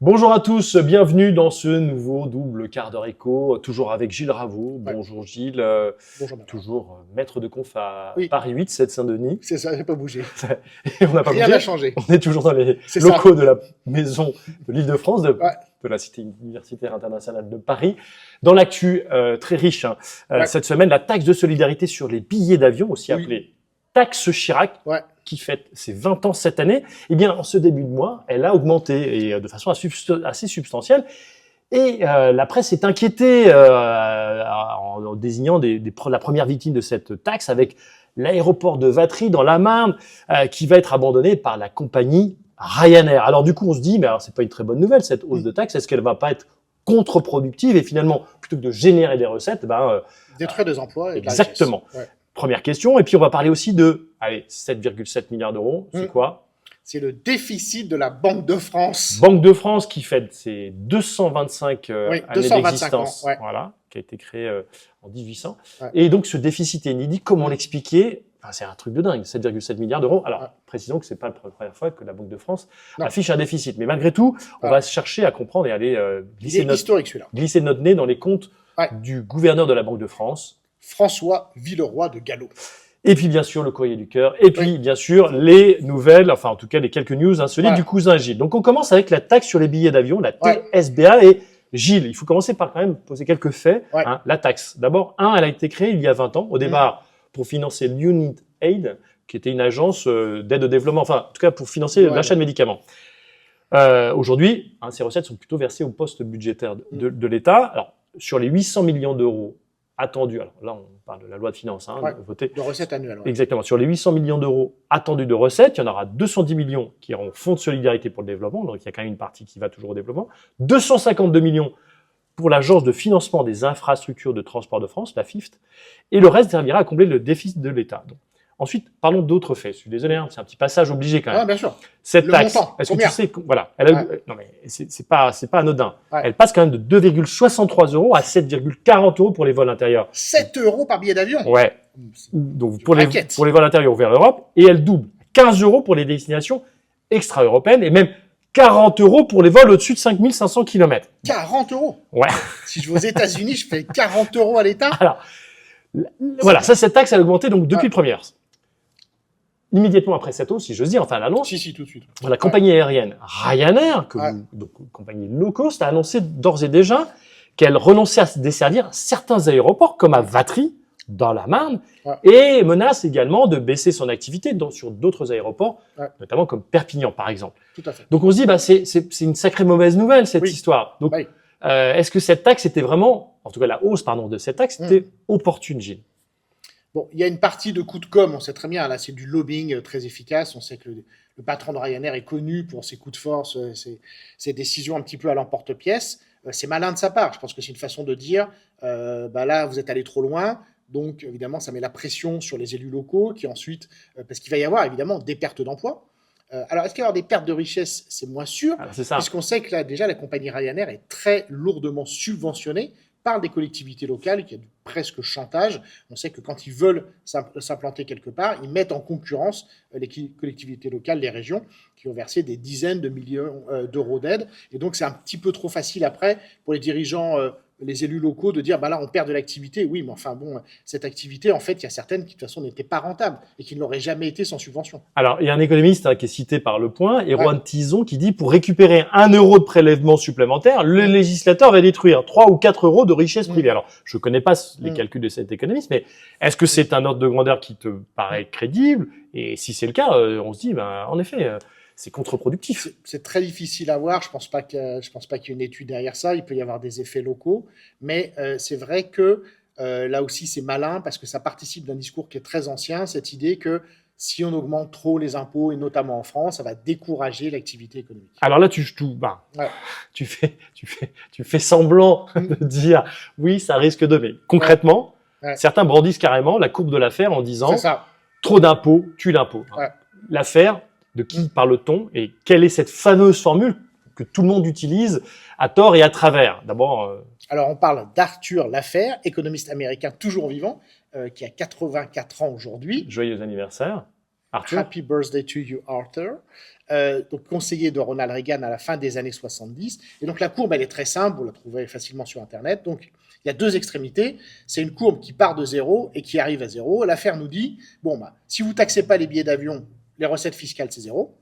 Bonjour à tous, bienvenue dans ce nouveau double quart d'heure éco, toujours avec Gilles Ravoux. Ouais. Bonjour Gilles, Bonjour Bernard. toujours maître de conf à Oui. Paris 8, Seine-Saint-Denis. C'est ça, j'ai pas bougé. Et on n'a pas Rien bougé, n'a changé. on est toujours dans les C'est locaux de la maison de l'Île-de-France, Ouais. de la Cité universitaire internationale de Paris. Dans l'actu très riche, Ouais. cette semaine, la taxe de solidarité sur les billets d'avion, aussi Oui. appelée taxe Chirac, Ouais. qui fête ses 20 ans cette année, eh bien, en ce début de mois, elle a augmenté et de façon assez substantielle. Et la presse est inquiétée en désignant la première victime de cette taxe avec l'aéroport de Vatry dans la Marne qui va être abandonné par la compagnie Ryanair. Alors du coup, on se dit, mais alors c'est pas une très bonne nouvelle cette hausse de taxe. Est-ce qu'elle va pas être contre-productive et finalement, plutôt que de générer des recettes, Détruire des emplois et de la exactement. richesse. Ouais. Première question. Et puis on va parler aussi de 7,7 milliards d'euros. C'est quoi? C'est le déficit de la Banque de France. Banque de France qui fête ses 225 Oui, années 225 d'existence, ans, ouais. voilà, qui a été créée en 1800. Ouais. Et donc ce déficit est inédit. Comment l'expliquer? Enfin, c'est un truc de dingue, 7,7 milliards d'euros. Alors, Ouais. précisons que c'est pas la première fois que la Banque de France Non. affiche un déficit. Mais malgré tout, on Ouais. va chercher à comprendre et aller Il est historique celui-là. glisser notre nez dans les comptes Ouais. du gouverneur de la Banque de France. François Villeroy de Gallo. Et puis, bien sûr, le courrier du cœur. Et puis, Oui. bien sûr, les nouvelles, enfin, en tout cas, les quelques news insolites Voilà. du cousin Gilles. Donc, on commence avec la taxe sur les billets d'avion, la Ouais. TSBA. Et Gilles, il faut commencer par quand même poser quelques faits. Ouais. La taxe. D'abord, elle a été créée il y a 20 ans, au départ, pour financer l'Unit Aid, qui était une agence d'aide au développement, enfin, en tout cas, pour financer Ouais. l'achat de médicaments. Aujourd'hui, ces recettes sont plutôt versées au poste budgétaire de l'État. Alors, sur les 800 millions d'euros attendus, alors là, on parle de la loi de finances, Ouais. votée. De recettes annuelles. Ouais. Exactement. Sur les 800 millions d'euros attendus de recettes, il y en aura 210 millions qui iront au Fonds de solidarité pour le développement, donc il y a quand même une partie qui va toujours au développement, 252 millions pour l'Agence de financement des infrastructures de transport de France, la FIFT, et le reste servira à combler le déficit de l'État. Donc, ensuite, parlons d'autres faits. Je suis désolé, c'est un petit passage obligé quand même. Ouais, bien sûr. Cette Le taxe, montant, est-ce que combien tu sais, voilà, elle a, Ouais. non mais c'est pas anodin. Ouais. Elle passe quand même de 2,63 euros à 7,40 euros pour les vols intérieurs. 7 € par billet d'avion. Ouais. C'est Donc une raquette. pour les vols intérieurs vers l'Europe, et elle double 15 euros pour les destinations extra-européennes et même 40 euros pour les vols au-dessus de 5500 km. 40 €. Ouais. Si je vais aux États-Unis, je fais 40 € à l'État. Alors, voilà, ça, cette taxe, elle a augmenté donc depuis le premier. Immédiatement après cette hausse, si j'ose dire, enfin l'annonce, Si, tout de suite. la compagnie aérienne Ryanair, Ouais. donc compagnie low cost, a annoncé d'ores et déjà qu'elle renonçait à desservir certains aéroports, comme à Vatry, dans la Marne, Ouais. et menace également de baisser son activité sur d'autres aéroports, Ouais. notamment comme Perpignan, par exemple. Tout à fait. Donc on se dit, c'est une sacrée mauvaise nouvelle, cette Oui. histoire. Donc, Oui. est-ce que cette taxe était vraiment, en tout cas la hausse, de cette taxe, était opportune, Gilles? Bon, il y a une partie de coup de com', on sait très bien, là c'est du lobbying très efficace, on sait que le patron de Ryanair est connu pour ses coups de force, ses décisions un petit peu à l'emporte-pièce. C'est malin de sa part, je pense que c'est une façon de dire, là vous êtes allé trop loin, donc évidemment ça met la pression sur les élus locaux qui ensuite, parce qu'il va y avoir évidemment des pertes d'emplois. Alors est-ce qu'il va y avoir des pertes de richesse? C'est moins sûr, Alors, c'est ça. puisqu'on sait que là déjà la compagnie Ryanair est très lourdement subventionnée par des collectivités locales, qui a du presque chantage. On sait que quand ils veulent s'implanter quelque part, ils mettent en concurrence les collectivités locales, les régions, qui ont versé des dizaines de millions d'euros d'aide. Et donc, c'est un petit peu trop facile après pour les dirigeants, les élus locaux, de dire là, on perd de l'activité. Oui, mais enfin, bon, cette activité, en fait, il y a certaines qui, de toute façon, n'étaient pas rentables et qui ne l'auraient jamais été sans subvention. Alors, il y a un économiste qui est cité par Le Point, Erwan Tison, qui dit pour récupérer 1 euro de prélèvement supplémentaire, le législateur va détruire 3 ou 4 euros de richesse privée. Alors, je connais pas les calculs de cet économiste, mais est-ce que c'est un ordre de grandeur qui te paraît crédible? Et si c'est le cas, on se dit, en effet, c'est contre-productif. C'est très difficile à voir. Je pense pas qu'il y ait une étude derrière ça. Il peut y avoir des effets locaux, mais c'est vrai que là aussi c'est malin parce que ça participe d'un discours qui est très ancien, cette idée que si on augmente trop les impôts et notamment en France, ça va décourager l'activité économique. Alors là, tu fais semblant de dire oui, ça risque de, mais concrètement, certains brandissent carrément la courbe de l'affaire en disant trop d'impôts tue l'impôt. Ouais. L'affaire, de qui parle-t-on et quelle est cette fameuse formule que tout le monde utilise à tort et à travers? D'abord. Alors, on parle d'Arthur Laffer, économiste américain toujours vivant, qui a 84 ans aujourd'hui. Joyeux anniversaire, Arthur. Happy birthday to you, Arthur. donc conseiller de Ronald Reagan à la fin des années 70. Et donc la courbe, elle est très simple, vous la trouverez facilement sur Internet. Donc il y a deux extrémités. C'est une courbe qui part de zéro et qui arrive à zéro. L'affaire nous dit, bon, bah, si vous ne taxez pas les billets d'avion, les recettes fiscales, c'est zéro.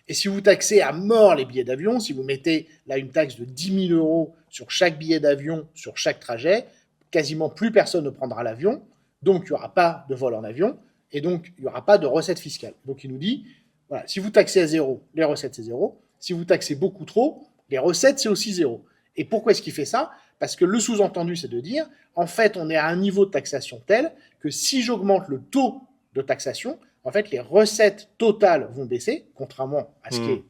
Et si vous taxez à mort les billets d'avion, si vous mettez là une taxe de 10 000 euros sur chaque billet d'avion, sur chaque trajet, quasiment plus personne ne prendra l'avion, donc il n'y aura pas de vol en avion, et donc il n'y aura pas de recettes fiscales. Donc il nous dit, voilà, si vous taxez à zéro, les recettes c'est zéro. Si vous taxez beaucoup trop, les recettes c'est aussi zéro. Et pourquoi est-ce qu'il fait ça? Parce que le sous-entendu c'est de dire, en fait on est à un niveau de taxation tel que si j'augmente le taux de taxation, en fait les recettes totales vont baisser, contrairement à ce qui est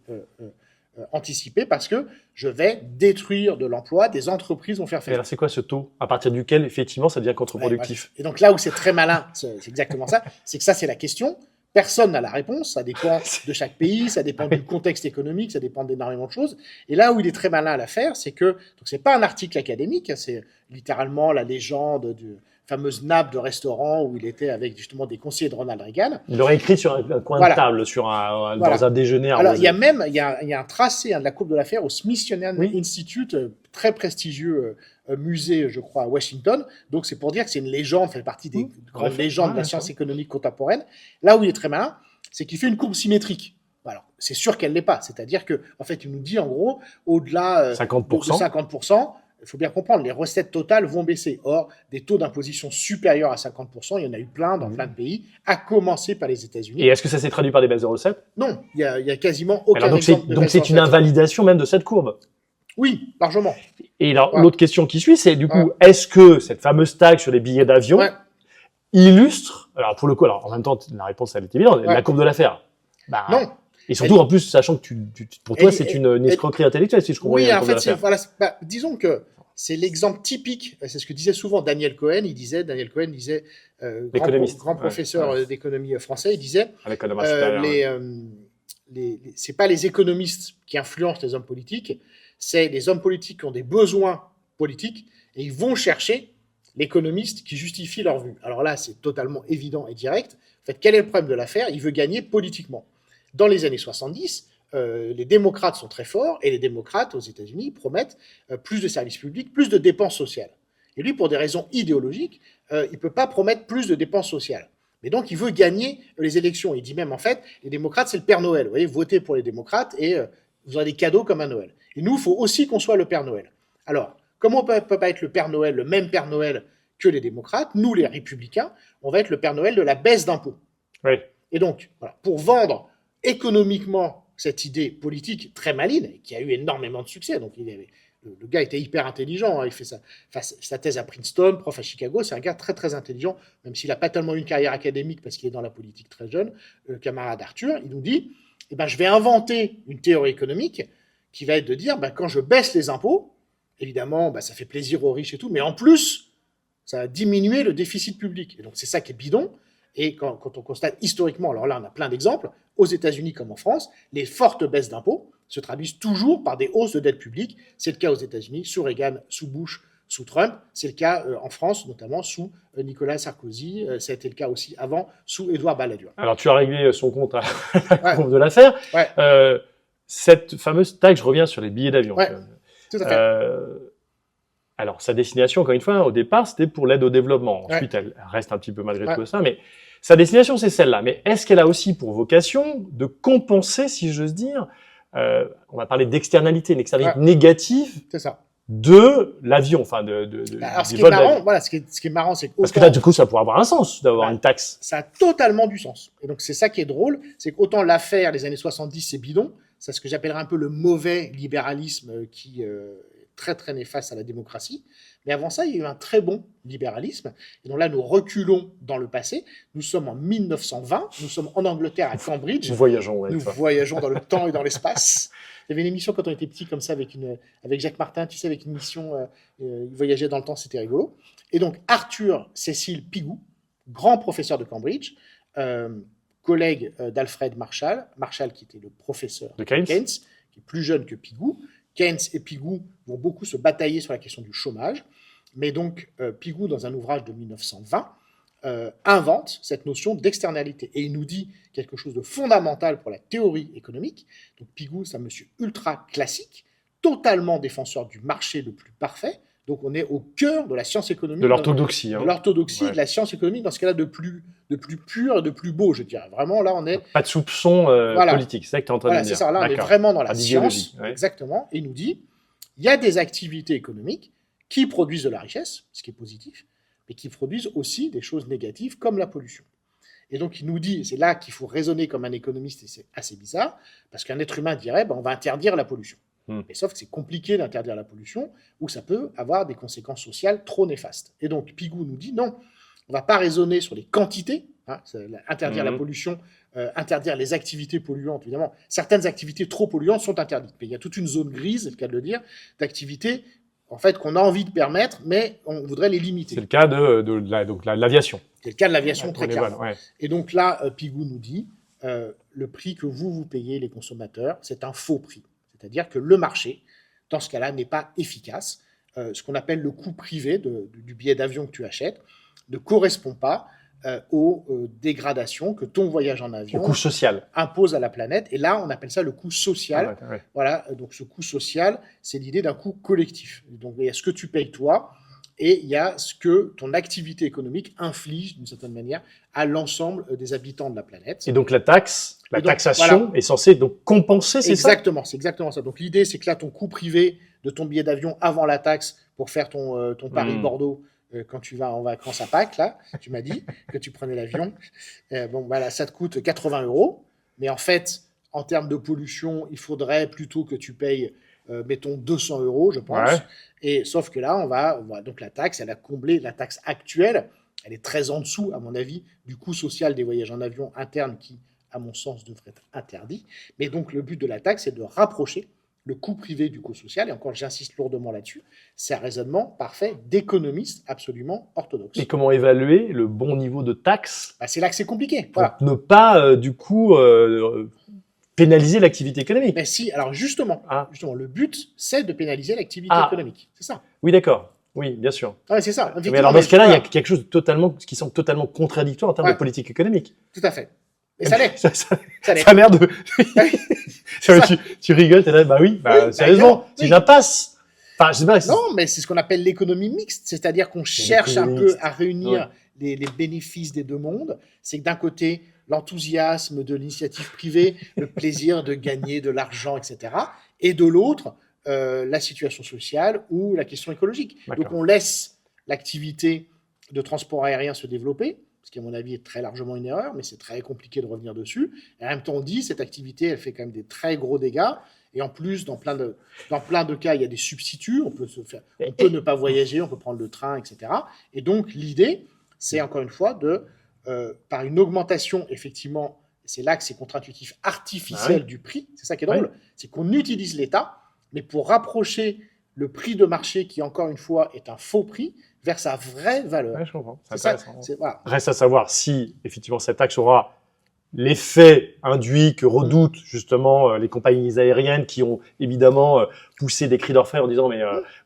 anticipé, parce que je vais détruire de l'emploi, des entreprises vont faire Et faillite. alors, c'est quoi ce taux à partir duquel, effectivement, ça devient contre-productif? Ouais, et donc là où c'est très malin, c'est exactement ça, c'est que ça c'est la question. Personne n'a la réponse, ça dépend de chaque pays, ça dépend du contexte économique, ça dépend d'énormément de choses. Et là où il est très malin à la faire, c'est que, donc c'est pas un article académique, c'est littéralement la légende du fameuse nappe de restaurant où il était avec justement des conseillers de Ronald Reagan. Il l'aurait écrit sur un coin Voilà. de table, dans un déjeuner Alors, arrosé. il y a même il y a un tracé de la courbe de l'affaire au Smithsonian Oui. Institute, très prestigieux musée, je crois, à Washington. Donc, c'est pour dire que c'est une légende, fait partie des grandes légendes de la science économique contemporaine. Là où il est très malin, c'est qu'il fait une courbe symétrique. Alors, c'est sûr qu'elle ne l'est pas. C'est-à-dire que, en fait, il nous dit, en gros, au-delà 50%. de 50%, il faut bien comprendre, les recettes totales vont baisser. Or, des taux d'imposition supérieurs à 50%, il y en a eu plein dans plein de pays, à commencer par les États-Unis. Et est-ce que ça s'est traduit par des baisses de recettes? Non, il y a quasiment aucun Alors, exemple de donc baisse c'est de une recettes. invalidation même de cette courbe. Oui, largement. Et alors, Ouais. l'autre question qui suit, c'est du coup, Ouais. est-ce que cette fameuse taxe sur les billets d'avion Ouais. illustre, alors pour le coup, alors en même temps, la réponse elle est évidente, la courbe de l'affaire. Bah, Non. et surtout, en plus, sachant que pour toi, c'est une escroquerie intellectuelle, si je comprends Oui, bien. La en courbe de fait, l'affaire. voilà, disons que c'est l'exemple typique, c'est ce que disait souvent Daniel Cohen, L'économiste. grand professeur d'économie français, il disait, Avec un dommage supérieur, c'est pas les économistes qui influencent les hommes politiques, c'est les hommes politiques qui ont des besoins politiques et ils vont chercher l'économiste qui justifie leur vue. Alors là, c'est totalement évident et direct. En fait, quel est le problème de l'affaire? Il veut gagner politiquement. Dans les années 70, les démocrates sont très forts et les démocrates aux États-Unis promettent plus de services publics, plus de dépenses sociales. Et lui, pour des raisons idéologiques, il ne peut pas promettre plus de dépenses sociales. Mais donc, il veut gagner les élections. Il dit même, en fait, les démocrates, c'est le Père Noël. Vous voyez, votez pour les démocrates et vous aurez des cadeaux comme à Noël. Et nous, il faut aussi qu'on soit le Père Noël. Alors, comment on ne peut pas être le Père Noël, le même Père Noël que les démocrates? Nous, les républicains, on va être le Père Noël de la baisse d'impôts. Oui. Et donc, voilà, pour vendre économiquement cette idée politique très maligne, qui a eu énormément de succès, donc le gars était hyper intelligent, hein, il fait sa thèse à Princeton, prof à Chicago, c'est un gars très très intelligent, même s'il n'a pas tellement eu une carrière académique parce qu'il est dans la politique très jeune, camarade Arthur, il nous dit, eh ben, je vais inventer une théorie économique qui va être de dire, ben, quand je baisse les impôts, évidemment, ben, ça fait plaisir aux riches et tout, mais en plus, ça va diminuer le déficit public. Et donc c'est ça qui est bidon. Et quand on constate historiquement, alors là on a plein d'exemples, aux États-Unis comme en France, les fortes baisses d'impôts se traduisent toujours par des hausses de dette publique. C'est le cas aux États-Unis, sous Reagan, sous Bush, sous Trump. C'est le cas en France, notamment sous Nicolas Sarkozy. Ça a été le cas aussi avant, sous Édouard Balladur. Alors, tu as réglé son compte à la courbe de l'affaire. Ouais. Cette fameuse taxe, je reviens sur les billets d'avion. Ouais, tout à fait. Alors, sa destination, encore une fois, au départ, c'était pour l'aide au développement. Ensuite, elle reste un petit peu malgré tout ça, mais sa destination, c'est celle-là. Mais est-ce qu'elle a aussi pour vocation de compenser, si j'ose dire, on va parler d'externalité, une externalité négative c'est ça. de l'avion, enfin Alors, ce du qui est vol marrant, d'avion. voilà, ce qui est marrant, c'est que Parce que là, du coup, ça pourrait avoir un sens d'avoir Ouais. une taxe. ça a totalement du sens. Et donc, c'est ça qui est drôle, c'est qu'autant l'affaire des années 70, c'est bidon, c'est ce que j'appellerais un peu le mauvais libéralisme qui est très, très néfaste à la démocratie. Mais avant ça, il y a eu un très bon libéralisme. Et donc là, nous reculons dans le passé. Nous sommes en 1920, nous sommes en Angleterre, à Cambridge. Nous voyageons, ouais, Nous voyageons dans le temps et dans l'espace. Il y avait une émission quand on était petit comme ça avec Jacques Martin, tu sais, avec une mission, il voyageait dans le temps, c'était rigolo. Et donc Arthur Cecil Pigou, grand professeur de Cambridge, collègue d'Alfred Marshall qui était le professeur de Keynes, qui est plus jeune que Pigou. Keynes et Pigou vont beaucoup se batailler sur la question du chômage. Mais donc Pigou, dans un ouvrage de 1920, invente cette notion d'externalité. Et il nous dit quelque chose de fondamental pour la théorie économique. Donc Pigou, c'est un monsieur ultra classique, totalement défenseur du marché le plus parfait. Donc on est au cœur de la science économique. De l'orthodoxie. De l'orthodoxie, de la science économique, dans ce cas-là, de plus pur et de plus beau, je dirais. Vraiment, là, on est... Pas de soupçon politique, c'est ça que tu es en train de dire. C'est ça, là, on est vraiment dans la science. Exactement. Et il nous dit, il y a des activités économiques qui produisent de la richesse, ce qui est positif, mais qui produisent aussi des choses négatives, comme la pollution. Et donc, il nous dit, c'est là qu'il faut raisonner comme un économiste, et c'est assez bizarre, parce qu'un être humain dirait, on va interdire la pollution. Mais sauf que c'est compliqué d'interdire la pollution, ou ça peut avoir des conséquences sociales trop néfastes. Et donc, Pigou nous dit, non, on ne va pas raisonner sur les quantités, interdire la pollution, interdire les activités polluantes, évidemment. Certaines activités trop polluantes sont interdites, mais il y a toute une zone grise, c'est le cas de le dire, d'activités en fait, qu'on a envie de permettre, mais on voudrait les limiter. C'est le cas de l'aviation. C'est le cas de l'aviation, très clairement. Et donc là, Pigou nous dit, le prix que vous payez, les consommateurs, c'est un faux prix. C'est-à-dire que le marché, dans ce cas-là, n'est pas efficace. Ce qu'on appelle le coût privé du billet d'avion que tu achètes ne correspond pas aux dégradations que ton voyage en avion au coût social impose à la planète. Et là, on appelle ça le coût social. Voilà, donc ce coût social, c'est l'idée d'un coût collectif. Donc, il y a ce que tu payes toi, et il y a ce que ton activité économique inflige, d'une certaine manière, à l'ensemble des habitants de la planète. Et donc la taxation est censée donc compenser, c'est ça ? Exactement, c'est exactement ça. Donc l'idée, c'est que là, ton coût privé de ton billet d'avion avant la taxe pour faire ton Paris-Bordeaux, quand tu vas en vacances à Pâques, là, tu m'as dit que tu prenais l'avion, ça te coûte 80 €. Mais en fait, en termes de pollution, il faudrait plutôt que tu payes, mettons, 200 €, je pense. Ouais. Et sauf que là, on va donc la taxe, elle a comblé la taxe actuelle. Elle est très en dessous, à mon avis, du coût social des voyages en avion interne qui, à mon sens, devrait être interdit. Mais donc, le but de la taxe, c'est de rapprocher le coût privé du coût social. Et encore, j'insiste lourdement là-dessus, c'est un raisonnement parfait d'économiste absolument orthodoxe. Et comment évaluer le bon niveau de taxe ? C'est là que c'est compliqué. Pour ne pas, du coup, pénaliser l'activité économique. Mais si, alors justement, le but, c'est de pénaliser l'activité économique. C'est ça. Oui, d'accord. Oui, bien sûr. C'est ça. Mais alors, dans ce cas-là, il y a quelque chose de qui semble totalement contradictoire en termes de politique économique. Tout à fait. Et ça l'est. Ça a l'air de... tu rigoles, t'es là, sérieusement, c'est une impasse. Enfin, je sais pas. Non, mais c'est ce qu'on appelle l'économie mixte, c'est-à-dire qu'on cherche un peu à réunir les bénéfices des deux mondes. C'est que d'un côté, l'enthousiasme de l'initiative privée, le plaisir de gagner de l'argent, etc. Et de l'autre, la situation sociale ou la question écologique. Donc on laisse l'activité de transport aérien se développer, ce qui à mon avis est très largement une erreur, mais c'est très compliqué de revenir dessus. Et en même temps, on dit cette activité, elle fait quand même des très gros dégâts. Et en plus, dans plein de cas, il y a des substituts. On peut ne pas voyager, on peut prendre le train, etc. Et donc l'idée, c'est encore une fois par une augmentation, effectivement, c'est là que c'est contre-intuitif, artificielle du prix. C'est ça qui est drôle, c'est qu'on utilise l'État, mais pour rapprocher le prix de marché, qui encore une fois est un faux prix, vers sa vraie valeur. Je comprends. C'est intéressant. Reste à savoir si, effectivement, cette taxe aura l'effet induit que redoutent justement les compagnies aériennes qui ont évidemment poussé des cris d'orfraie en disant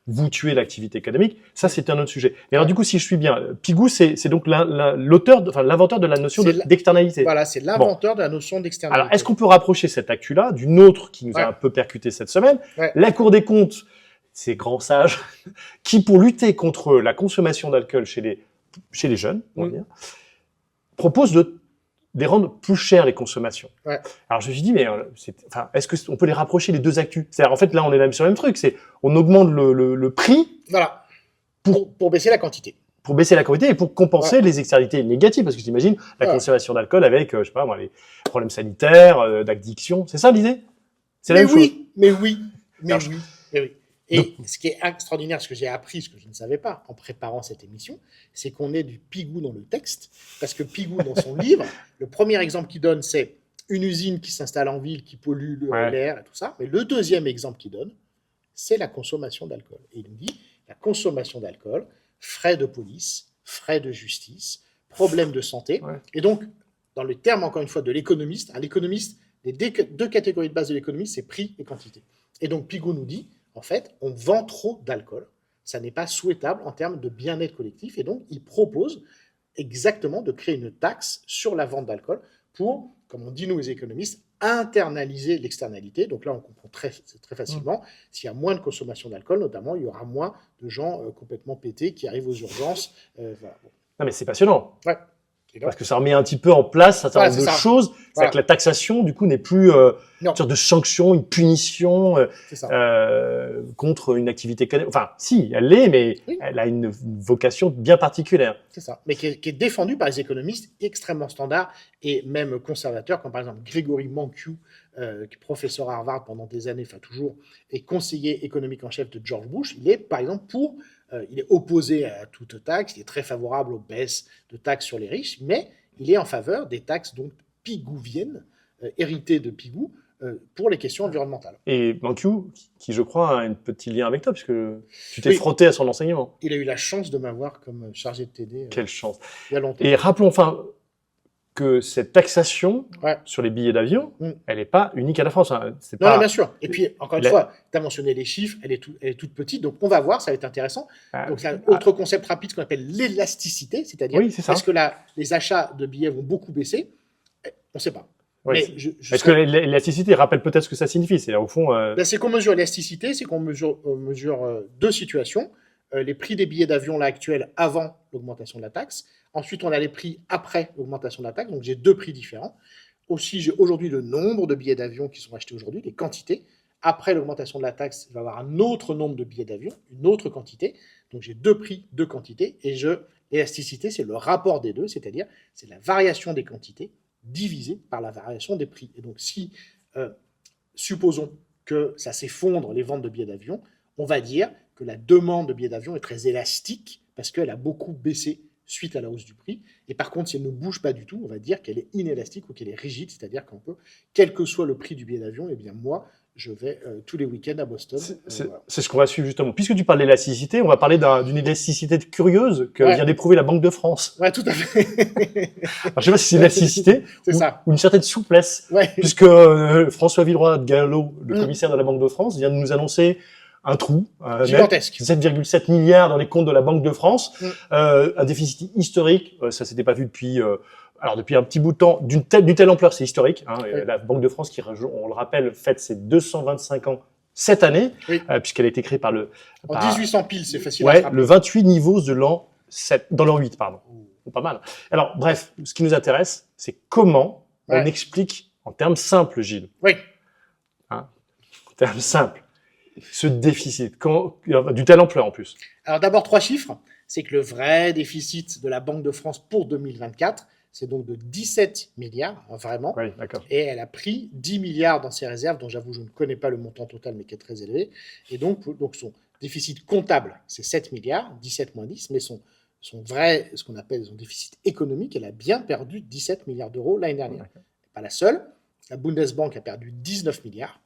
vous tuez l'activité économique. Ça, c'est un autre sujet. Et alors du coup, si je suis bien, Pigou, c'est donc l'inventeur de la notion d'externalité. Voilà, c'est l'inventeur de la notion d'externalité. Alors, est-ce qu'on peut rapprocher cette actu-là d'une autre qui nous a un peu percuté cette semaine ? La Cour des comptes, ces grands sages, qui pour lutter contre la consommation d'alcool chez les jeunes, on va dire, propose de rendre plus chères les consommations. Alors je me suis dit, mais est-ce qu'on peut les rapprocher, les deux actus ? C'est-à-dire, en fait, là, on est sur le même truc, on augmente le prix pour baisser la quantité. Pour baisser la quantité et pour compenser les externalités négatives, parce que j'imagine la consommation d'alcool avec, je sais pas moi, les problèmes sanitaires, d'addiction, c'est ça l'idée ? C'est la même chose. Mais oui. Et ce qui est extraordinaire, ce que j'ai appris, ce que je ne savais pas en préparant cette émission, c'est qu'on ait du Pigou dans le texte, parce que Pigou, dans son livre, le premier exemple qu'il donne, c'est une usine qui s'installe en ville, qui pollue l'air et tout ça. Mais le deuxième exemple qu'il donne, c'est la consommation d'alcool. Et il nous dit, la consommation d'alcool, frais de police, frais de justice, problèmes de santé. Et donc, dans le terme, encore une fois, de l'économiste, un économiste, les deux catégories de base de l'économiste, c'est prix et quantité. Et donc, Pigou nous dit, en fait, on vend trop d'alcool. Ça n'est pas souhaitable en termes de bien-être collectif. Et donc, il propose exactement de créer une taxe sur la vente d'alcool pour, comme on dit nous les économistes, internaliser l'externalité. Donc là, on comprend très facilement. S'il y a moins de consommation d'alcool, notamment, il y aura moins de gens complètement pétés qui arrivent aux urgences. Voilà. Bon. Non, mais c'est passionnant. Ouais. Et donc, Parce que ça remet un petit peu en place un certain nombre de choses. C'est-à-dire Voilà. que la taxation, du coup, n'est plus une sorte de sanction, une punition c'est ça. contre une activité économique. Enfin, si, elle l'est, mais Oui. elle a une vocation bien particulière. C'est ça. Mais qui est défendu par les économistes extrêmement standards et même conservateurs, comme par exemple Grégory Mankiw, qui est professeur à Harvard pendant des années, enfin toujours, et conseiller économique en chef de George Bush. Il est, par exemple, il est opposé à toute taxe, il est très favorable aux baisses de taxes sur les riches, mais il est en faveur des taxes donc pigouviennes, héritées de Pigou, pour les questions environnementales. Et Mankiw, qui je crois a un petit lien avec toi, puisque tu t'es Oui. frotté à son enseignement. Il a eu la chance de m'avoir comme chargé de TD Quelle chance. il y a longtemps. Et rappelons enfin que cette taxation Ouais. sur les billets d'avion, Mm. elle n'est pas unique à la France. Hein. C'est Non, pas... non, bien sûr. Et puis, encore une La- fois, tu as mentionné les chiffres, elle est toute petite, donc on va voir, ça va être intéressant. Donc, il y a un Ah, autre concept rapide, ce qu'on appelle l'élasticité, c'est-à-dire, oui, c'est ça. est-ce que les achats de billets vont beaucoup baisser? On ne sait pas. Oui, Mais c'est- je Est-ce que serais- l'élasticité rappelle peut-être ce que ça signifie? C'est au fond. Ben, c'est qu'on mesure l'élasticité, c'est qu'on mesure deux situations. Les prix des billets d'avion là actuels avant l'augmentation de la taxe. Ensuite, on a les prix après l'augmentation de la taxe. Donc, j'ai deux prix différents. Aussi, j'ai aujourd'hui le nombre de billets d'avion qui sont achetés aujourd'hui, les quantités. Après l'augmentation de la taxe, il va y avoir un autre nombre de billets d'avion, une autre quantité. Donc, j'ai deux prix, deux quantités. Et l'élasticité, c'est le rapport des deux, c'est-à-dire c'est la variation des quantités divisée par la variation des prix. Et donc, si, supposons que ça s'effondre, les ventes de billets d'avion, on va dire que la demande de billets d'avion est très élastique parce qu'elle a beaucoup baissé suite à la hausse du prix. Et par contre, si elle ne bouge pas du tout, on va dire qu'elle est inélastique ou qu'elle est rigide, c'est-à-dire qu'on peut, quel que soit le prix du billet d'avion, eh bien moi, je vais tous les week-ends à Boston. Voilà. C'est ce qu'on va suivre justement. Puisque tu parles d'élasticité, on va parler d'une élasticité curieuse que Ouais. vient d'éprouver la Banque de France. Ouais, tout à fait. Alors, je sais pas si c'est l'élasticité C'est ça. ou une certaine souplesse, Ouais. puisque François Villeroy de Gallo, le Mm. commissaire de la Banque de France, vient de nous annoncer un trou net, Gigantesque. 7,7 milliards dans les comptes de la Banque de France, Mm. un déficit historique, ça s'était pas vu depuis un petit bout de temps, d'une telle ampleur, c'est historique. Hein, Oui. La Banque de France, qui, on le rappelle, fête ses 225 ans cette année, Oui. puisqu'elle a été créée par En 1800 piles, c'est facile à se ouais, rappeler. le 28 niveaux de l'an 7, dans l'an 8, pardon. Pas mal. Alors, bref, ce qui nous intéresse, c'est comment on Ouais. explique en termes simples, Gilles. Oui. En termes simples. Ce déficit, d'une telle ampleur en plus. Alors d'abord, trois chiffres. C'est que le vrai déficit de la Banque de France pour 2024, c'est donc de 17 milliards, hein, vraiment. Oui, d'accord. Et elle a pris 10 milliards dans ses réserves, dont j'avoue, je ne connais pas le montant total, mais qui est très élevé. Et donc son déficit comptable, c'est 7 milliards, 17 moins 10, mais son vrai, ce qu'on appelle son déficit économique, elle a bien perdu 17 milliards d'euros l'année dernière. D'accord. Pas la seule. La Bundesbank a perdu 19 milliards.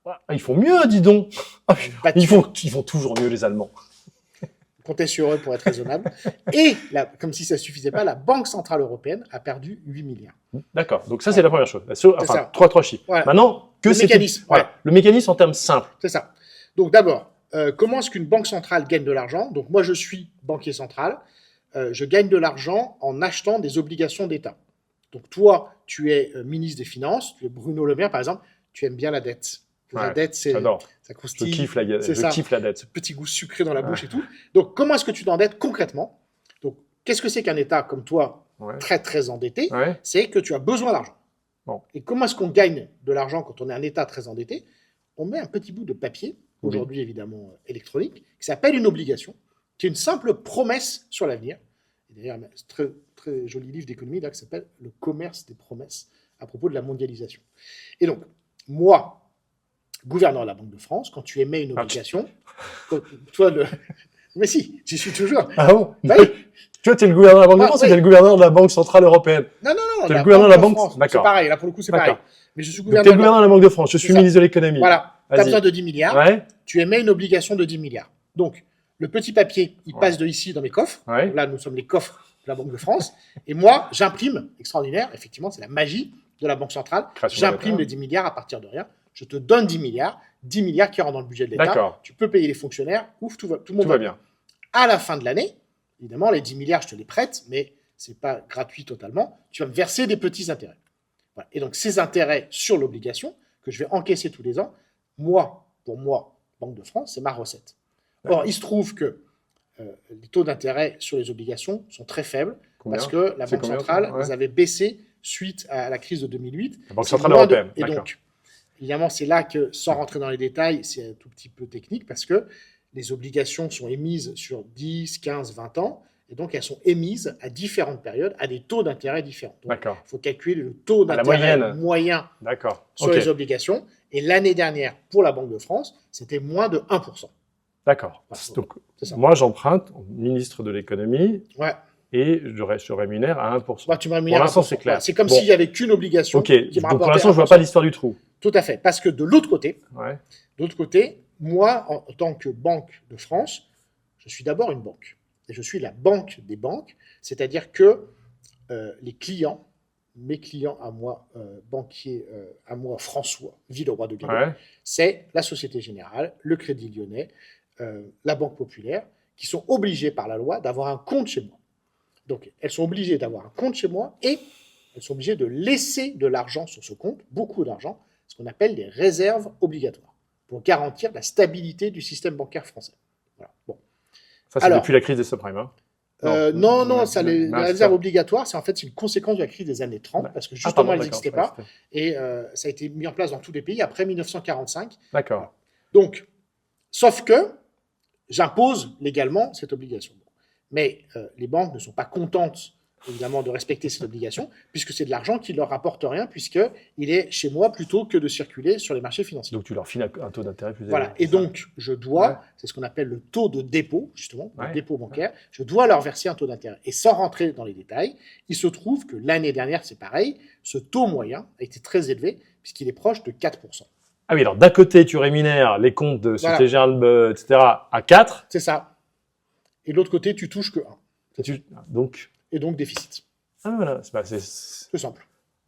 Ah, ils font mieux, dis donc. Battu. Ils font toujours mieux, les Allemands. Comptez sur eux pour être raisonnable. Et, comme si ça ne suffisait pas, la Banque Centrale Européenne a perdu 8 milliards. D'accord. Donc ça, c'est la première chose. Enfin, ça. trois chiffres. Voilà. Maintenant, Le mécanisme, voilà. ouais. Le mécanisme en termes simples. C'est ça. Donc d'abord, comment est-ce qu'une banque centrale gagne de l'argent? Donc moi, je suis banquier central. Je gagne de l'argent en achetant des obligations d'État. Donc toi, tu es ministre des Finances, tu es Bruno Le Maire, par exemple, tu aimes bien la dette. La Ouais, dette, ça Je constitue kiffe la dette. ce petit goût sucré dans la bouche et tout. Donc comment est-ce que tu t'endettes concrètement? Donc qu'est-ce que c'est qu'un État comme toi, Ouais. très très endetté? Ouais. C'est que tu as besoin d'argent. Bon. Et comment est-ce qu'on gagne de l'argent quand on est un État très endetté? On met un petit bout de papier, Oui. aujourd'hui évidemment électronique, qui s'appelle une obligation, qui est une simple promesse sur l'avenir. Et d'ailleurs, un très, très joli livre d'économie là, qui s'appelle Le commerce des promesses, à propos de la mondialisation. Et donc, moi, gouverneur de la Banque de France, quand tu émets une obligation, mais si, j'y suis toujours. Ah bon? Bah oui. Tu vois, t'es le gouverneur de la Banque de Ah, France, oui. c'était le gouverneur de la Banque Centrale Européenne. Non, T'es le gouverneur de la Banque. France. C'est D'accord. pareil, là pour le coup c'est D'accord. pareil. Mais je suis Donc, t'es gouverneur. le gouverneur de la Banque de France. Je suis C'est ça. ministre de l'économie. Voilà, tu as Vas-y. besoin de 10 milliards, Ouais. tu émets une obligation de 10 milliards. Donc, le petit papier, il Ouais. passe de ici dans mes coffres. Ouais. Là, nous sommes les coffres de la Banque de France. Et moi, j'imprime, extraordinaire, effectivement, c'est la magie de la Banque centrale. Création J'imprime monétaire. les 10 milliards à partir de rien. Je te donne 10 milliards qui rentrent dans le budget de l'État. D'accord. Tu peux payer les fonctionnaires, ouf, tout le monde Tout va bien. À la fin de l'année, évidemment, les 10 milliards, je te les prête, mais c'est pas gratuit totalement, tu vas me verser des petits intérêts. Voilà. Et donc, ces intérêts sur l'obligation, que je vais encaisser tous les ans, pour moi, Banque de France, c'est ma recette. Or, il se trouve que les taux d'intérêt sur les obligations sont très faibles Combien? parce que la C'est Banque combien, centrale ouais. les avait baissés suite à la crise de 2008. La Banque C'est centrale moins européenne, Et d'accord. donc, évidemment, c'est là que, sans rentrer dans les détails, c'est un tout petit peu technique parce que les obligations sont émises sur 10, 15, 20 ans et donc elles sont émises à différentes périodes à des taux d'intérêt différents. Donc, D'accord. il faut calculer le taux À la d'intérêt moyenne. moyen D'accord. sur Ok. les obligations. Et l'année dernière, pour la Banque de France, c'était moins de 1%. D'accord. Voilà. Donc, C'est ça. moi, j'emprunte au ministre de l'économie Ouais. et je rémunère à 1%. Bah, tu me rémunères Pour l'instant, 1%. c'est clair. Voilà. C'est comme Bon. s'il n'y avait qu'une obligation Ok. qui me Donc, pour rapportait l'instant, je vois 1%. pas l'histoire du trou. Tout à fait. Parce que de l'autre côté, Ouais. moi, en tant que Banque de France, je suis d'abord une banque. Et je suis la banque des banques, c'est-à-dire que les clients, mes clients à moi, banquier à moi, François Villeroy de Galhau, Ouais. c'est la Société Générale, le Crédit Lyonnais, la Banque Populaire, qui sont obligés par la loi d'avoir un compte chez moi. Donc, elles sont obligées d'avoir un compte chez moi et elles sont obligées de laisser de l'argent sur ce compte, beaucoup d'argent, ce qu'on appelle des réserves obligatoires, pour garantir la stabilité du système bancaire français. Voilà. Bon. Ça, c'est Alors, depuis la crise des subprimes. Hein. Non, ça, les Mince, réserves ça. obligatoires, c'est une conséquence de la crise des années 30, parce que Ah, justement, pardon, elles d'accord, n'existaient je croyais pas, que c'était- et ça a été mis en place dans tous les pays après 1945. D'accord. Donc, sauf que j'impose légalement cette obligation. Mais les banques ne sont pas contentes, évidemment, de respecter cette obligation, puisque c'est de l'argent qui ne leur rapporte rien, puisqu'il est chez moi plutôt que de circuler sur les marchés financiers. Donc, tu leur files un taux d'intérêt plus élevé. Voilà, et c'est ça donc je dois, Ouais. c'est ce qu'on appelle le taux de dépôt, justement, le Ouais. dépôt bancaire, je dois leur verser un taux d'intérêt. Et sans rentrer dans les détails, il se trouve que l'année dernière, c'est pareil, ce taux moyen a été très élevé, puisqu'il est proche de 4%. Ah oui, alors d'un côté, tu rémunères les comptes de Voilà. Société Générale, etc., à 4. C'est ça. Et de l'autre côté, tu touches que 1. Donc, Et donc déficit. ah, voilà. C'est simple.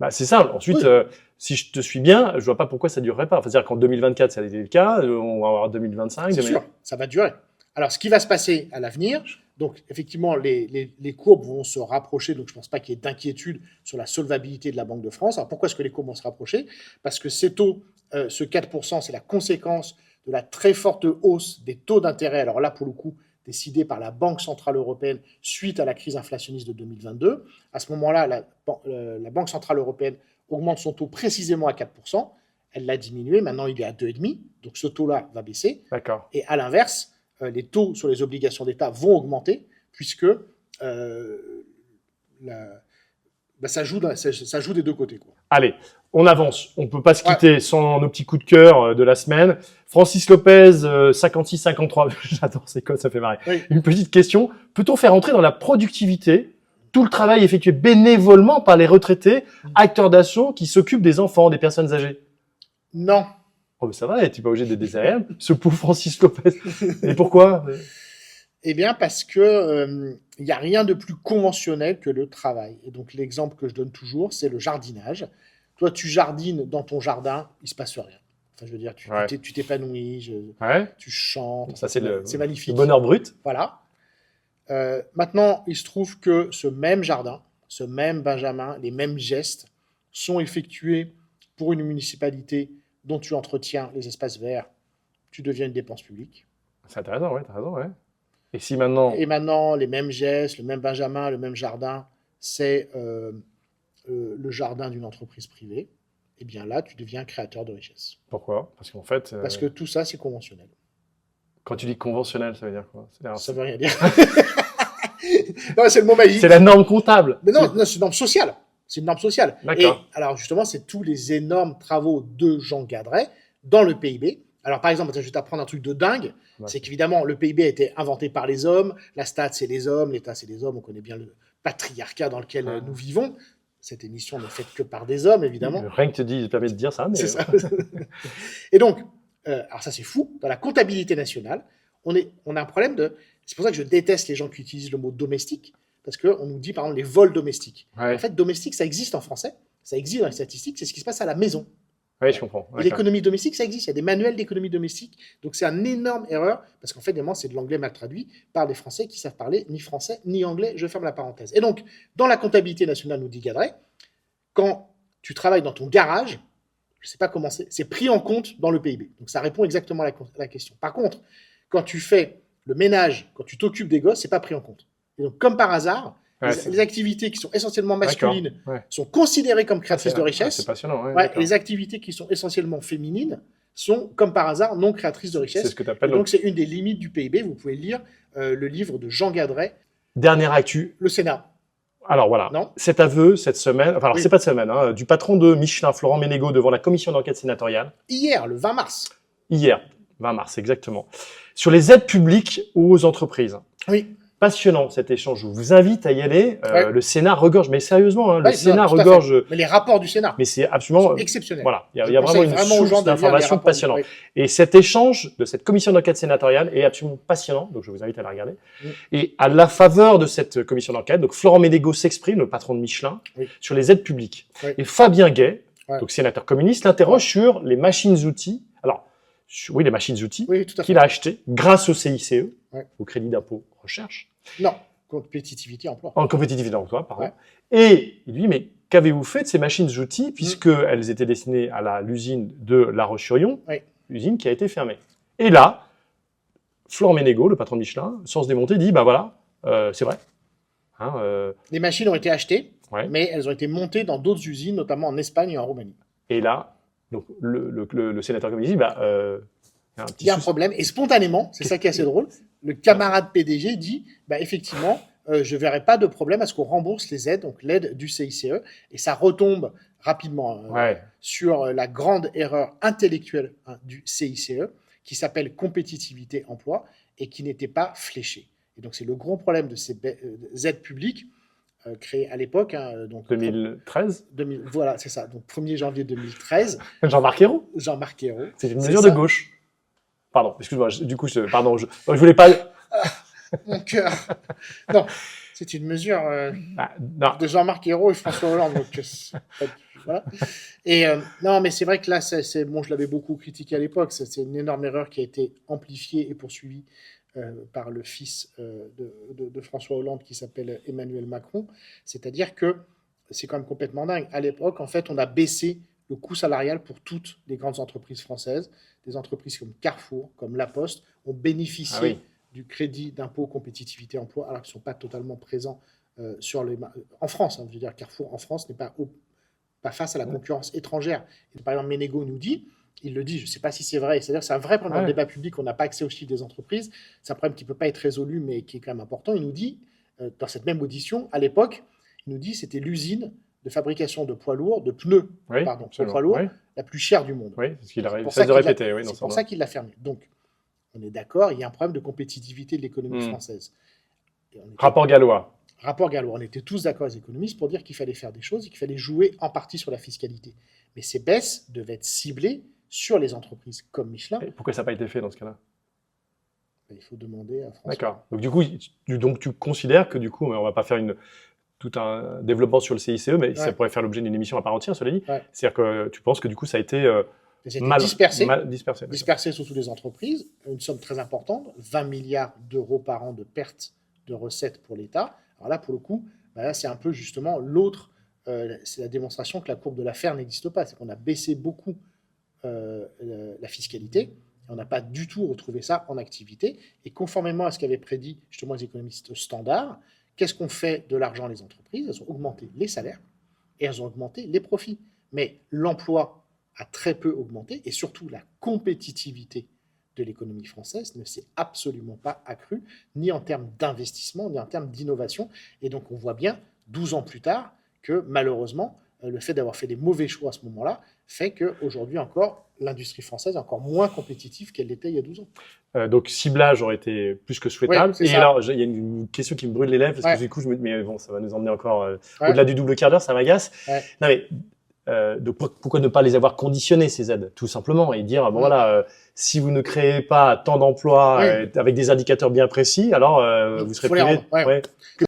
C'est simple. Ensuite, Oui. si je te suis bien, je vois pas pourquoi ça durerait pas. Enfin, c'est-à-dire qu'en 2024, ça a été le cas, on va avoir 2025. C'est sûr, ça va durer. Alors, ce qui va se passer à l'avenir, donc effectivement, les courbes vont se rapprocher, donc je ne pense pas qu'il y ait d'inquiétude sur la solvabilité de la Banque de France. Alors, pourquoi est-ce que les courbes vont se rapprocher? Parce que ces taux, ce 4%, c'est la conséquence de la très forte hausse des taux d'intérêt. Alors là, pour le coup, décidée par la Banque Centrale Européenne suite à la crise inflationniste de 2022. À ce moment-là, la Banque Centrale Européenne augmente son taux précisément à 4%. Elle l'a diminué, maintenant il est à 2,5%, donc ce taux-là va baisser. D'accord. Et à l'inverse, les taux sur les obligations d'État vont augmenter, puisque ça joue des deux côtés, quoi. Allez, on avance. On peut pas se quitter sans nos petits coups de cœur de la semaine. Francis Lopez, 56-53. J'adore ces codes, ça fait marrer. Oui. Une petite question. Peut-on faire entrer dans la productivité tout le travail effectué bénévolement par les retraités, acteurs d'assaut qui s'occupent des enfants, des personnes âgées? Non. Oh, mais ça va, tu n'es pas obligé d'être désagréable. Ce pauvre Francis Lopez. Et pourquoi? Eh bien, parce que il n'y a rien de plus conventionnel que le travail. Et donc, l'exemple que je donne toujours, c'est le jardinage. Toi, tu jardines dans ton jardin, il ne se passe rien. Enfin, je veux dire, tu t'épanouis, Ouais. tu chantes. Ça, c'est magnifique. le bonheur brut. Voilà. Maintenant, il se trouve que ce même jardin, ce même Benjamin, les mêmes gestes sont effectués pour une municipalité dont tu entretiens les espaces verts. Tu deviens une dépense publique. C'est intéressant, ouais, t'as raison, ouais. Et si maintenant... Et maintenant, les mêmes gestes, le même Benjamin, le même jardin, c'est le jardin d'une entreprise privée. Eh bien là, tu deviens créateur de richesse. Pourquoi? Parce qu'en fait... Parce que tout ça, c'est conventionnel. Quand tu dis conventionnel, ça veut dire quoi? Ça veut rien dire. Non, c'est le mot magique. C'est la norme comptable. Mais non, c'est une norme sociale. C'est une norme sociale. D'accord. Et alors justement, c'est tous les énormes travaux de Jean Gadret dans le PIB. Alors par exemple, je vais t'apprendre un truc de dingue. Ouais. C'est qu'évidemment, le PIB a été inventé par les hommes. La stat, c'est les hommes. L'État, c'est les hommes. On connaît bien le patriarcat dans lequel nous vivons. Cette émission n'est faite que par des hommes, évidemment. Rien que te dit, permet de dire ça. Mais... C'est ça. Et donc, alors ça c'est fou. Dans la comptabilité nationale, on a un problème de... C'est pour ça que je déteste les gens qui utilisent le mot domestique. Parce qu'on nous dit, par exemple, les vols domestiques. Ouais. En fait, domestique, ça existe en français. Ça existe dans les statistiques. C'est ce qui se passe à la maison. Oui, je comprends. Et D'accord. l'économie domestique, ça existe. Il y a des manuels d'économie domestique. Donc, c'est une énorme erreur parce qu'en fait, évidemment, c'est de l'anglais mal traduit par des Français qui savent parler ni français ni anglais. Je ferme la parenthèse. Et donc, dans la comptabilité nationale, nous dit Gadret, quand tu travailles dans ton garage, je ne sais pas comment c'est pris en compte dans le PIB. Donc, ça répond exactement à la question. Par contre, quand tu fais le ménage, quand tu t'occupes des gosses, c'est pas pris en compte. Et donc, comme par hasard, les activités qui sont essentiellement masculines sont considérées comme créatrices de richesse. C'est passionnant. Et les activités qui sont essentiellement féminines sont, comme par hasard, non créatrices de richesse. C'est ce que tu appelles. Donc, c'est une des limites du PIB. Vous pouvez lire le livre de Jean Gadret. Dernière actu. Le Sénat. Alors voilà, non cet aveu cette semaine, enfin alors c'est pas de semaine, du patron de Michelin, Florent Ménégo, devant la commission d'enquête sénatoriale. Hier, le 20 mars. Hier, 20 mars, exactement. Sur les aides publiques aux entreprises. Oui. Passionnant cet échange. Je vous invite à y aller. Le Sénat regorge, mais sérieusement, le Sénat regorge. Mais les rapports du Sénat. Mais c'est absolument exceptionnel. Voilà, il y a vraiment une source d'informations passionnante. Et cet échange de cette commission d'enquête sénatoriale est absolument passionnant. Donc je vous invite à la regarder. Et à la faveur de cette commission d'enquête, donc Florent Ménégo s'exprime, le patron de Michelin, sur les aides publiques. Et Fabien Gay, donc sénateur communiste, l'interroge sur les machines-outils. Alors, les machines-outils qu'il a achetées grâce au CICE, au crédit d'impôt recherche. Non, compétitivité emploi. En compétitivité emploi, pardon. Et il lui dit, mais qu'avez-vous fait de ces machines-outils, puisqu'elles étaient destinées à l'usine de La Roche-sur-Yon, l'usine qui a été fermée. Et là, Florent Ménégo, le patron de Michelin, sans se démonter, dit, bah voilà, c'est vrai. Les machines ont été achetées, mais elles ont été montées dans d'autres usines, notamment en Espagne et en Roumanie. Et là, donc, le sénateur communiste dit, il y a un problème. Et spontanément, c'est ça qui est assez drôle, le camarade PDG dit, effectivement, je ne verrai pas de problème à ce qu'on rembourse les aides, donc l'aide du CICE. Et ça retombe rapidement sur la grande erreur intellectuelle du CICE, qui s'appelle compétitivité emploi, et qui n'était pas fléchée. Et donc, c'est le gros problème de ces aides publiques créées à l'époque. Donc 2013 voilà, c'est ça. Donc, 1er janvier 2013. Jean-Marc Ayrault. Jean-Marc Ayrault. C'est une mesure de gauche. Pardon, excuse-moi, du coup, je voulais pas... Mon cœur. Non, c'est une mesure de Jean-Marc Ayrault et François Hollande. Donc, voilà. Et non, mais c'est vrai que là, bon, je l'avais beaucoup critiqué à l'époque. C'est une énorme erreur qui a été amplifiée et poursuivie par le fils de François Hollande qui s'appelle Emmanuel Macron. C'est-à-dire que c'est quand même complètement dingue. À l'époque, en fait, on a baissé le coût salarial pour toutes les grandes entreprises françaises. Des entreprises comme Carrefour, comme La Poste, ont bénéficié du crédit d'impôt compétitivité emploi, alors qu'ils ne sont pas totalement présents en France. Je veux dire, Carrefour en France n'est pas face à la concurrence étrangère. Et par exemple, Ménégo nous dit, il le dit, je ne sais pas si c'est vrai, c'est-à-dire que c'est un vrai problème dans le débat public, on n'a pas accès aux chiffres des entreprises, c'est un problème qui ne peut pas être résolu, mais qui est quand même important. Il nous dit, dans cette même audition, à l'époque, il nous dit c'était l'usine de fabrication de poids lourds, de pneus, poids lourds, la plus chère du monde. Oui, c'est ce qu'il a répété. C'est pour ça qu'il l'a fermé. Donc, on est d'accord, il y a un problème de compétitivité de l'économie française. Rapport Gallois. Rapport Gallois. On était tous d'accord, les économistes, pour dire qu'il fallait faire des choses et qu'il fallait jouer en partie sur la fiscalité. Mais ces baisses devaient être ciblées sur les entreprises comme Michelin. Et pourquoi ça n'a pas été fait dans ce cas-là ? Il faut demander à François. D'accord. Donc, du coup, tu considères que, du coup, on ne va pas faire tout un développement sur le CICE, mais ça pourrait faire l'objet d'une émission à part entière, cela dit. C'est-à-dire que tu penses que, du coup, ça a été mal dispersé sur toutes les entreprises. Une somme très importante, 20 milliards d'euros par an de pertes de recettes pour l'État. Alors là, pour le coup, là, c'est un peu justement l'autre, c'est la démonstration que la courbe de l'affaire n'existe pas. C'est qu'on a baissé beaucoup la fiscalité, et on n'a pas du tout retrouvé ça en activité. Et conformément à ce qu'avaient prédit justement les économistes standards, qu'est-ce qu'on fait de l'argent les entreprises ? Elles ont augmenté les salaires et elles ont augmenté les profits. Mais l'emploi a très peu augmenté et surtout la compétitivité de l'économie française ne s'est absolument pas accrue, ni en termes d'investissement, ni en termes d'innovation. Et donc on voit bien, 12 ans plus tard, que malheureusement, le fait d'avoir fait des mauvais choix à ce moment-là fait qu'aujourd'hui encore, l'industrie française est encore moins compétitive qu'elle l'était il y a 12 ans. Donc, ciblage aurait été plus que souhaitable. Et alors, il y a une question qui me brûle les lèvres, parce que du coup, mais bon, ça va nous emmener encore au-delà du double quart d'heure, ça m'agace. Non, mais donc pourquoi ne pas les avoir conditionnées, ces aides, tout simplement, et dire, bon voilà, si vous ne créez pas tant d'emplois avec des indicateurs bien précis, alors vous serez privé.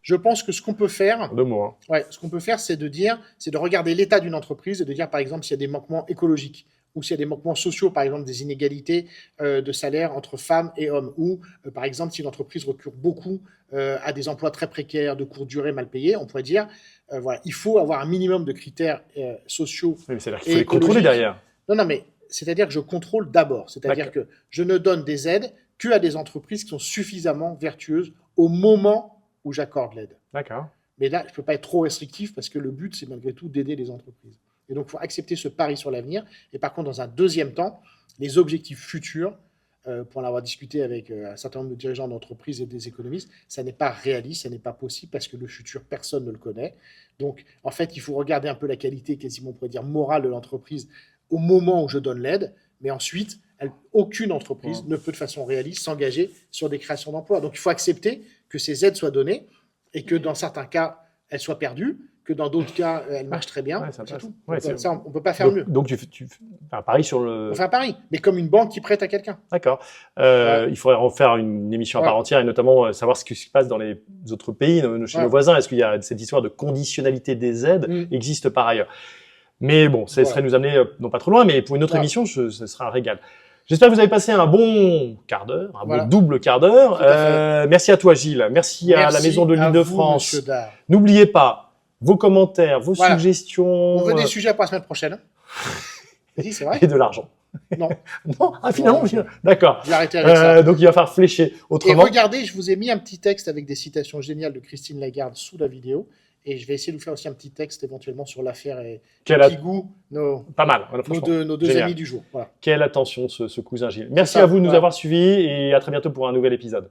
Je pense que ce qu'on peut faire, deux mots, ce qu'on peut faire, c'est de regarder l'état d'une entreprise et de dire, par exemple, s'il y a des manquements écologiques ou s'il y a des manquements sociaux, par exemple des inégalités de salaire entre femmes et hommes, ou par exemple si l'entreprise recourt beaucoup à des emplois très précaires, de courte durée, mal payés, on pourrait dire, voilà, il faut avoir un minimum de critères sociaux Oui, mais c'est-à-dire qu'il et faut les contrôler écologiques. derrière. Non, mais c'est-à-dire que je contrôle d'abord, c'est-à-dire que je ne donne des aides qu'à des entreprises qui sont suffisamment vertueuses au moment où j'accorde l'aide. D'accord. Mais là, je ne peux pas être trop restrictif parce que le but, c'est malgré tout d'aider les entreprises. Et donc, il faut accepter ce pari sur l'avenir. Et par contre, dans un deuxième temps, les objectifs futurs, pour en avoir discuté avec un certain nombre de dirigeants d'entreprises et des économistes, ça n'est pas réaliste, ça n'est pas possible parce que le futur, personne ne le connaît. Donc, en fait, il faut regarder un peu la qualité, quasiment, on pourrait dire, morale de l'entreprise au moment où je donne l'aide. Mais ensuite, aucune entreprise ne peut de façon réaliste s'engager sur des créations d'emplois. Donc, il faut accepter que ces aides soient données et que dans certains cas, elles soient perdues, que dans d'autres cas, elles marchent très bien. Ouais, ça c'est passe. tout. Ouais, Donc, c'est- ça, on ne peut pas faire mieux. Donc tu fais un pari sur le. On fait un pari, mais comme une banque qui prête à quelqu'un. D'accord. Ouais. Il faudrait en faire une émission à part Ouais. entière et notamment savoir ce qui se passe dans les autres pays, chez Ouais. nos voisins. Est-ce qu'il y a cette histoire de conditionnalité des aides Mm. existe par ailleurs? Mais bon, ça Voilà. serait nous amener non pas trop loin, mais pour une autre Voilà. émission, ce sera un régal. J'espère que vous avez passé un bon quart d'heure, un Voilà. bon double quart d'heure. Tout à Merci à toi, Gilles. Merci à la Merci Maison de à l'Île-de-France. vous, Monsieur Dard. N'oubliez pas vos commentaires, vos Voilà. suggestions On veut des sujets pour la semaine prochaine. Si, c'est vrai. et de l'argent. Non, Non, ah finalement, Non. d'accord. j'ai arrêté avec ça. Donc il va falloir flécher Et autrement. regardez, je vous ai mis un petit texte avec des citations géniales de Christine Lagarde sous la vidéo. Et je vais essayer de vous faire aussi un petit texte éventuellement sur l'affaire et Quelle a- Kigou, nos Pas mal, voilà, franchement. deux Génial. amis du jour. Voilà. Quelle attention ce cousin Gilles. Merci ça, à vous de nous voilà. avoir suivis et à très bientôt pour un nouvel épisode.